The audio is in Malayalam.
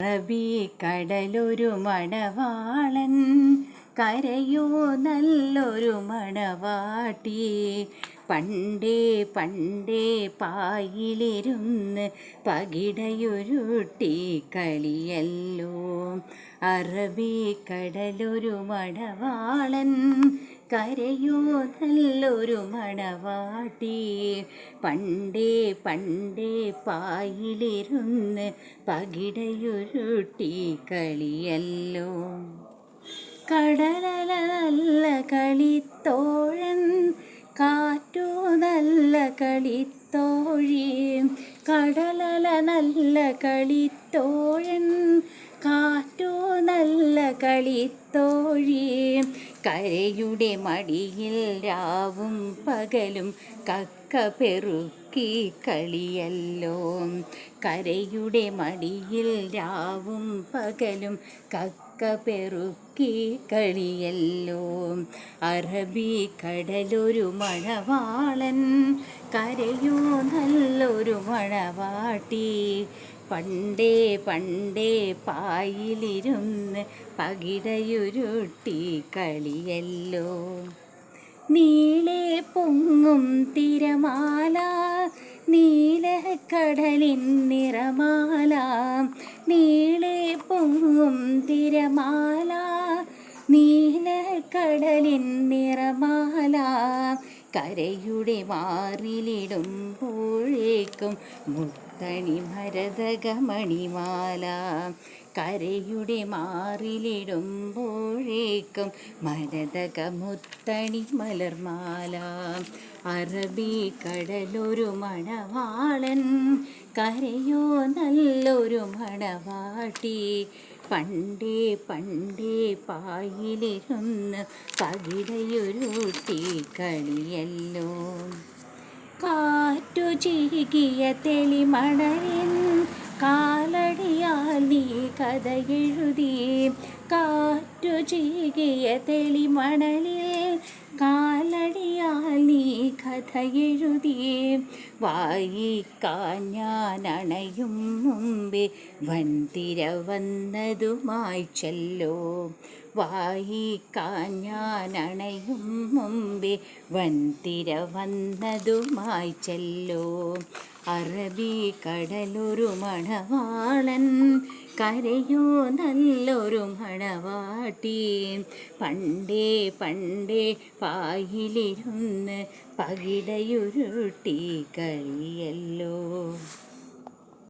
അറബിക്കടലൊരു മണവാളൻ, കരയോ നല്ലൊരു മണവാട്ടി. പണ്ടേ പണ്ടേ പായിലിരുന്ന് പകിടയുരുട്ടി കളിയല്ലോ. അറബിക്കടലൊരു മണവാളൻ, കരയോ നല്ലൊരു മണവാട്ടി. പണ്ടേ പണ്ടേ പായിലിരുന്ന് പകിടയുരുട്ടി കളിയല്ലോ. കടലല നല്ല കളിത്തോഴൻ, കാറ്റു നല്ല കളിത്തോഴി. കടലല നല്ല കളിത്തോഴൻ, കാറ്റു നല്ല കളിത്തോഴി. കരയുടെ മടിയിൽ രാവും പകലും കക്ക പെറുക്കി കളിയല്ലോ. കരയുടെ മടിയിൽ രാവും പകലും കക്ക പെറുക്കി കളിയല്ലോ. അറബിക്കടലൊരു മണവാളൻ, കരയോ നല്ലൊരു മണവാട്ടി. പണ്ടേ പണ്ടേ പായിലിരുന്ന് പകിടയുരുട്ടി കളിയല്ലോ. നീളെ പൊങ്ങും തിരമാല, നീലക്കടലിൻ നിറമാല. നീളെ പൊങ്ങും തിരമാല, നീലക്കടലിൻ നിറമാല. കരയുടെ മാറിലിടുമ്പോഴേക്കും മുത്തണി മരതകമണിമാല. കരയുടെ മാറിലിടുമ്പോഴേക്കും മരതകമുത്തണി മലർമാല. അറബിക്കടലൊരു മണവാളൻ, കരയോ നല്ലൊരു മണവാട്ടി. പണ്ടേ പണ്ടേ പായിലിരുന്ന് പകിടയുരുട്ടി കളിയല്ലോ. കാറ്റു ചീകിയ തെളിമണലിൻ കാലടിയാൽ നീ കഥ എഴുതി. കാറ്റു ചീകിയ തെളിമണലിൽ കാലടിയാൽ നീ കഥ എഴുതി. വായിക്കാൻ ഞാൻ അണയും മുമ്പേ വൻതിര വന്നതുമായി ചെല്ലോ. വായിക്കാൻ ഞാൻ അണയും മുമ്പേ വൻതിര വന്നതുമായി ചെല്ലോ. അറബിക്കടലൊരു മണവാളൻ, കരയോ നല്ലൊരു മണവാട്ടി. പണ്ടേ പണ്ടേ പായിലിരുന്ന് പകിടയുരുട്ടി കളിയല്ലോ.